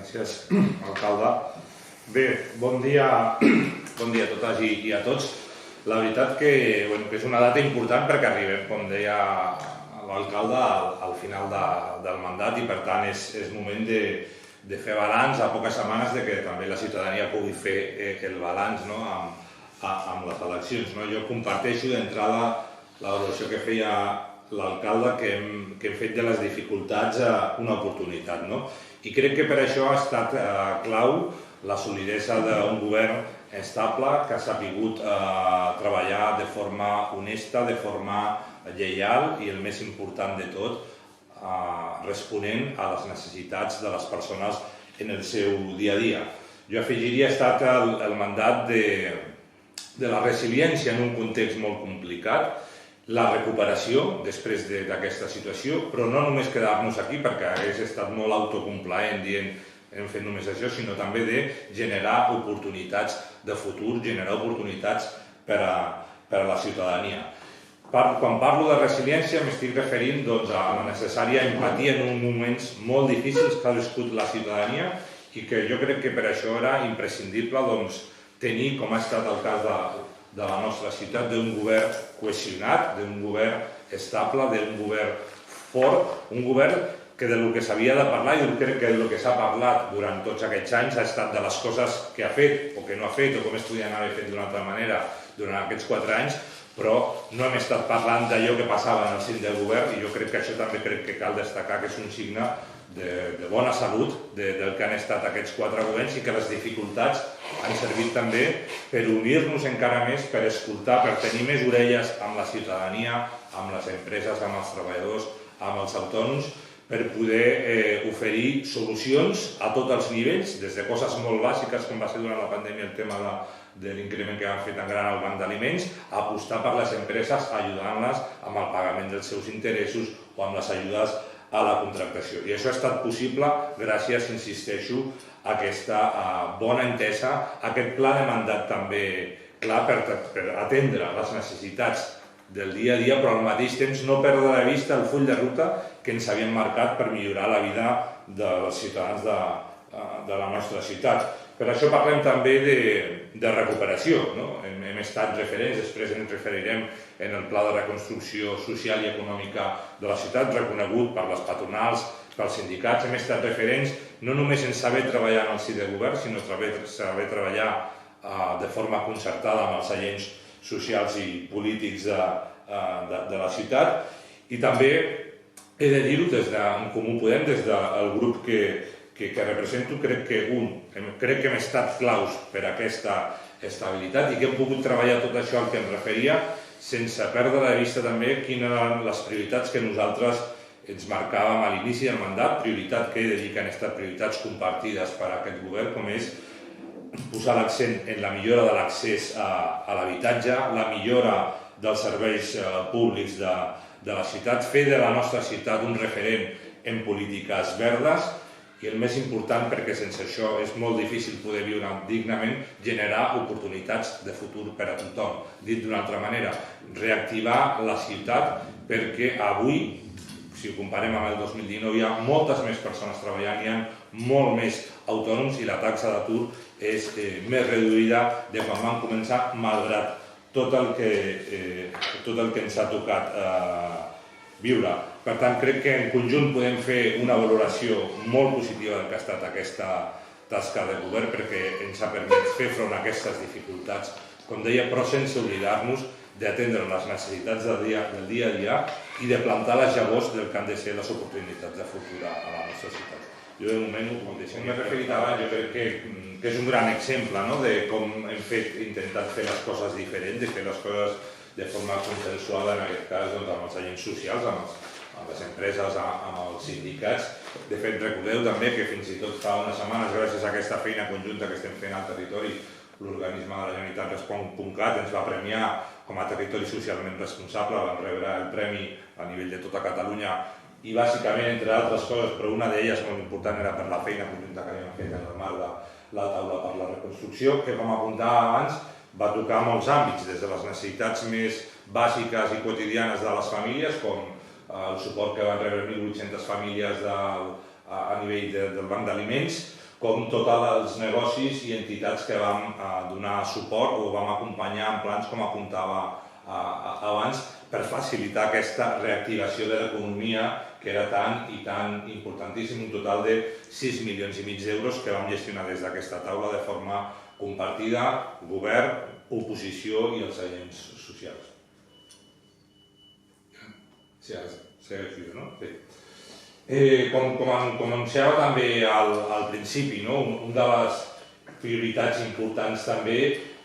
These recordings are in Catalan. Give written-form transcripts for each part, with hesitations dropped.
Gràcies, alcalde. Bé, bon dia a totes i a tots. La veritat que és una data important perquè arribem, com deia l'alcalde, al final del mandat i per tant és moment de fer balanç a poques setmanes de que també la ciutadania pugui fer el balanç amb les eleccions. Jo comparteixo d'entrada la valoració que feia l'alcalde que hem fet de les dificultats una oportunitat. I crec que per això ha estat clau la solidesa d'un govern estable que ha sabut treballar de forma honesta, de forma lleial i, el més important de tot, responent a les necessitats de les persones en el seu dia a dia. Jo afegiria ha estat el mandat de la resiliència en un context molt complicat, la recuperació després d'aquesta situació, però no només quedar-nos aquí perquè hagués estat molt autocomplaent dient hem fet només això, sinó també de generar oportunitats de futur, generar oportunitats per a la ciutadania. Quan parlo de resiliència m'estic referint a la necessària empatia en uns moments molt difícils que ha viscut la ciutadania i que jo crec que per això era imprescindible tenir, com ha estat el cas de la nostra ciutat, d'un govern cohesionat, d'un govern estable, d'un govern fort, un govern que del que s'havia de parlar i crec que del que s'ha parlat durant tots aquests anys ha estat de les coses que ha fet o que no ha fet o com es podien haver fet d'una altra manera durant aquests 4 anys, però no hem estat parlant d'allò que passava en el cim del govern i jo crec que això també crec que cal destacar que és un signe de bona salut del que han estat aquests 4 governs i que les dificultats han servit també per unir-nos encara més, per escoltar, per tenir més orelles amb la ciutadania, amb les empreses, amb els treballadors, amb els autònoms, per poder oferir solucions a tots els nivells, des de coses molt bàsiques com va ser durant la pandèmia el tema de l'increment que han fet tan gran al banc d'aliments, a apostar per les empreses ajudant-les amb el pagament dels seus interessos o amb les ajudes a la contractació. I això ha estat possible gràcies, insisteixo, a aquesta bona entesa, a aquest pla de mandat també clar per atendre les necessitats del dia a dia, però al mateix temps no perdre de vista el full de ruta que ens havíem marcat per millorar la vida dels ciutadans de la nostra ciutat. Per això parlem també de recuperació. Hem estat referents, després ens referirem en el Pla de Reconstrucció Social i Econòmica de la ciutat, reconegut per les patronals, pels sindicats. Hem estat referents no només en saber treballar en el si de govern, sinó saber treballar de forma concertada amb els agents socials i polítics de la ciutat. I també he de dir-ho des d'en Comú Podem, des del grup que represento, crec que hem estat claus per aquesta estabilitat i que hem pogut treballar tot això al que em referia sense perdre de vista també quines eren les prioritats que nosaltres ens marcàvem a l'inici del mandat, prioritat que he de dir que han estat prioritats compartides per aquest govern, com és posar l'accent en la millora de l'accés a l'habitatge, la millora dels serveis públics de la ciutat, fer de la nostra ciutat un referent en polítiques verdes i el més important, perquè sense això és molt difícil poder viure dignament, generar oportunitats de futur per a tothom. Dit d'una altra manera, reactivar la ciutat perquè avui, si ho comparem amb el 2019, hi ha moltes més persones treballant, hi ha molt més autònoms i la taxa d'atur és més reduïda de quan vam començar, malgrat tot el que ens ha tocat viure. Per tant, crec que en conjunt podem fer una valoració molt positiva del que ha estat aquesta tasca de govern perquè ens ha permès fer front a aquestes dificultats, com deia, però sense oblidar-nos d'atendre les necessitats del dia a dia i de plantar les llavors del que han de ser les oportunitats de futur a la nostra ciutat. Jo de moment, com m'he referit abans, jo crec que és un gran exemple de com hem intentat fer les coses diferents, de fer les coses de forma consensuada, en aquest cas amb els agents socials, amb les empreses, amb els sindicats. De fet, recordeu també que fins i tot fa unes setmanes, gràcies a aquesta feina conjunta que estem fent al territori, l'organisme de la Generalitat Respon.cat ens va premiar com a territori socialment responsable, vam rebre el premi a nivell de tota Catalunya i bàsicament, entre altres coses, però una d'elles molt important era per la feina conjunta que havíem fet en el marc de la taula per la reconstrucció, que com apuntava abans va tocar molts àmbits, des de les necessitats més bàsiques i quotidianes de les famílies, com el suport que van rebre 1.800 famílies a nivell del banc d'aliments, com tots els negocis i entitats que vam donar suport o vam acompanyar en plans, com apuntava abans, per facilitar aquesta reactivació de l'economia que era tan i tan importantíssim, un total de 6,5 milions d'euros que vam gestionar des d'aquesta taula de forma compartida, govern, oposició i els agents socials. Sí, ara segueixo, no? Sí. Com anunciava també al principi, una de les prioritats importants també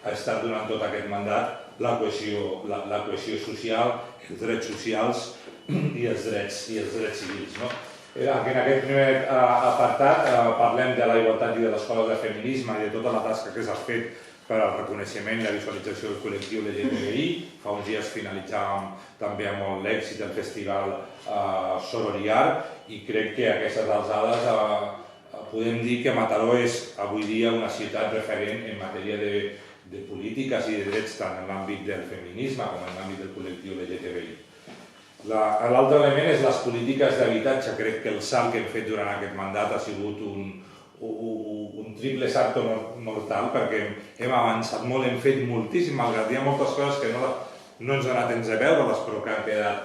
ha estat durant tot aquest mandat la cohesió social, els drets socials i els drets civils. En aquest primer apartat parlem de la igualtat i de l'escola de feminisme i de tota la tasca que s'ha fet per al reconeixement i la visualització del col·lectiu LGTBI. Fa uns dies finalitzàvem també amb molt l'èxit del festival Sororiar i crec que a aquestes alçades podem dir que Mataró és avui dia una ciutat referent en matèria de polítiques i de drets tant en l'àmbit del feminisme com en l'àmbit del col·lectiu LGTBI. L'altre element és les polítiques d'habitatge. Crec que el salt que hem fet durant aquest mandat ha sigut un triple salto mortal perquè hem avançat molt, hem fet moltíssim, malgrat hi ha moltes coses que no ens ha donat temps de veure-les, però que han quedat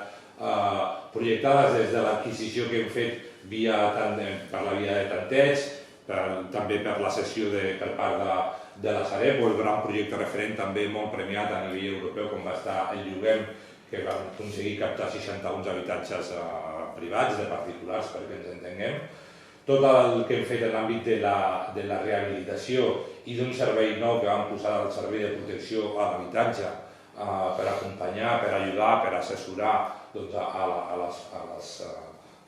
projectades des de l'adquisició que hem fet per la via de tanteig, també per la cessió per part de la Sareb, o el gran projecte referent també molt premiat a nivell europeu com va estar el Lloguem, que vam aconseguir captar 61 habitatges privats, de particulars, perquè ens entenguem. Tot el que hem fet en l'àmbit de la rehabilitació i d'un servei nou que vam posar al servei de protecció a l'habitatge per acompanyar, per ajudar, per assessorar a les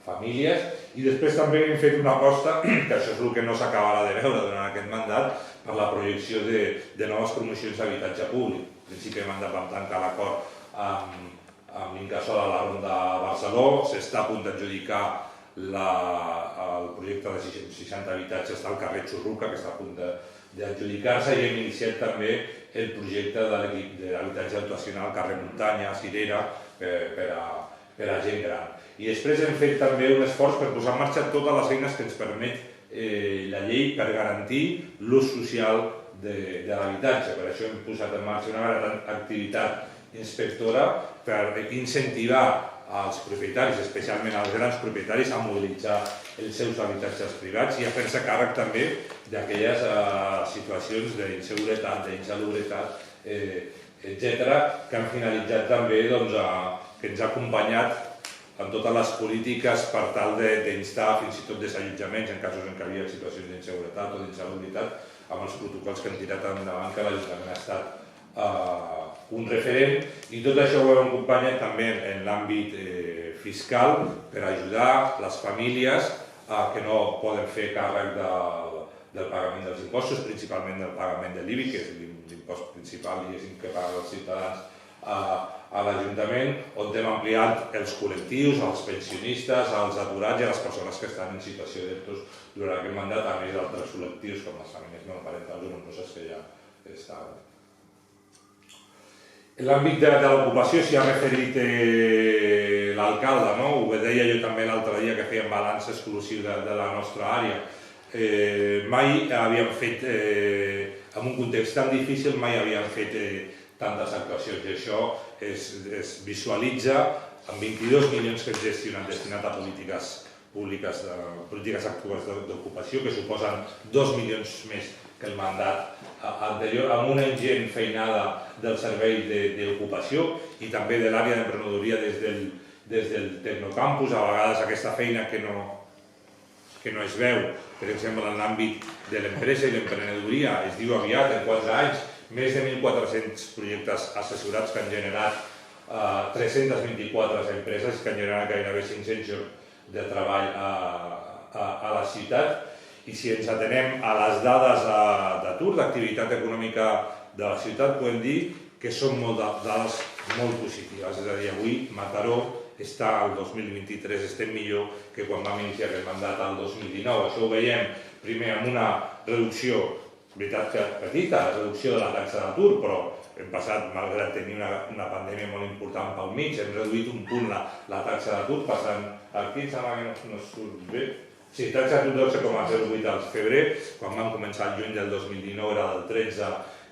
famílies. I després també hem fet una aposta, que això és el que no s'acabarà de veure durant aquest mandat, per la projecció de noves promocions d'habitatge públic. En principi vam tancar l'acord amb l'Incasòl a la Ronda Barceló, s'està a punt d'adjudicar el projecte de 60 habitatges del carrer Xurruca, que està a punt d'adjudicar-se, i hem iniciat també el projecte de l'habitatge dotacional al carrer Muntanya, a Cirera, per a gent gran. I després hem fet també un esforç per posar en marxa totes les eines que ens permet la llei per garantir l'ús social de l'habitatge. Per això hem posat en marxa una gran activitat inspectora per incentivar als propietaris, especialment als grans propietaris, a mobilitzar els seus habitatges privats i a fer-se càrrec també d'aquelles situacions d'inseguretat, d'insalubritat, etc., que han finalitzat també, que ens ha acompanyat en totes les polítiques per tal d'instar fins i tot desallotjaments en casos en què hi havia situacions d'inseguretat o d'insalubritat, amb els protocols que han tirat endavant, que l'Ajuntament ha estat un referent, i tot això ho hem acompanyat també en l'àmbit fiscal per ajudar les famílies que no poden fer càrrec del pagament dels impostos, principalment del pagament de l'IBI, que és l'impost principal que paguen els ciutadans a l'Ajuntament, on hem ampliat els col·lectius, els pensionistes, els aturats i les persones que estan en situació d'ertos durant aquest mandat, a més d'altres col·lectius com les famílies monoparentals o nombroses que ja estaven. En l'àmbit de l'ocupació s'hi ha referit l'alcalde, ho deia jo també l'altre dia que fèiem balanç exclusiu de la nostra àrea. Mai havíem fet, en un context tan difícil, mai havíem fet tantes actuacions, i això es visualitza amb 22 milions que hem gestionat destinat a polítiques públiques, polítiques actives d'ocupació, que suposen 2 milions més que el mandat anterior, amb una ingent feinada del servei d'ocupació i també de l'àrea d'emprenedoria des del Tecnocampus. A vegades aquesta feina que no es veu, per exemple, en l'àmbit de l'empresa i l'emprenedoria, es diu aviat, en 4 anys, més de 1.400 projectes assessorats que han generat 324 empreses que han generat gairebé 500 llocs de treball a la ciutat. I si ens atenem a les dades d'atur, d'activitat econòmica de la ciutat, podem dir que són dades molt positives. És a dir, avui Mataró està al 2023, estem millor que quan vam iniciar aquest mandat al 2019. Això ho veiem primer amb una reducció, veritat que petita, la reducció de la taxa d'atur, però hem passat, malgrat tenir una pandèmia molt important pel mig, hem reduït un punt la taxa d'atur, passant aquí, em sembla que no surt bé, Sí, taxa d'atur 12,08 al febrer, quan vam començar el juny del 2019 era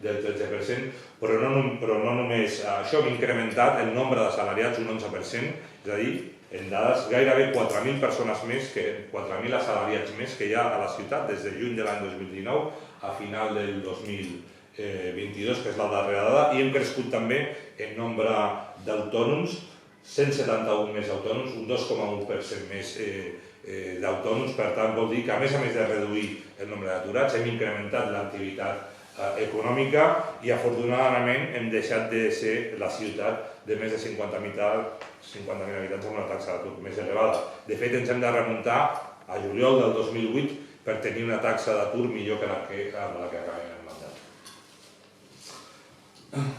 del 13%, però no només això, hem incrementat el nombre d'assalariats un 11%, és a dir, en dades gairebé 4.000 persones més, 4.000 assalariats més que hi ha a la ciutat des de juny de l'any 2019 a final del 2022, que és la darrera dada, i hem crescut també en nombre d'autònoms, 171 més autònoms, un 2,1% més d'autònoms, per tant vol dir que a més de reduir el nombre d'aturats hem incrementat l'activitat econòmica i afortunadament hem deixat de ser la ciutat de més de 50.000 habitants amb una taxa d'atur més elevada. De fet, ens hem de remuntar a juliol del 2008 per tenir una taxa d'atur millor que la que acabem el mandat.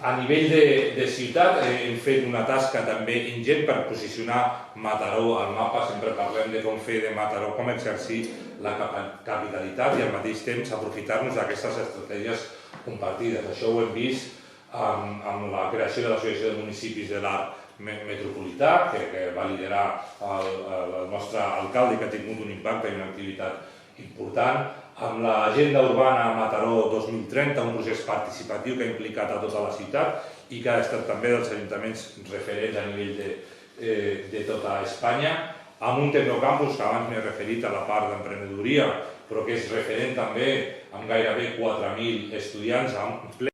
A nivell de ciutat hem fet una tasca també ingent per posicionar Mataró al mapa. Sempre parlem de com fer de Mataró, com exercir la capitalitat i al mateix temps aprofitar-nos d'aquestes estratègies compartides. Això ho hem vist amb la creació de l'Associació de Municipis de l'Arc Metropolità, que va liderar el nostre alcalde i que ha tingut un impacte i una activitat important, amb l'Agenda Urbana Mataró 2030, un procés participatiu que ha implicat a tota la ciutat i que ha estat també dels ajuntaments referents a nivell de tota Espanya, amb un tecnocampus que abans m'he referit a la part d'emprenedoria, però que és referent també amb gairebé 4.000 estudiants, amb ple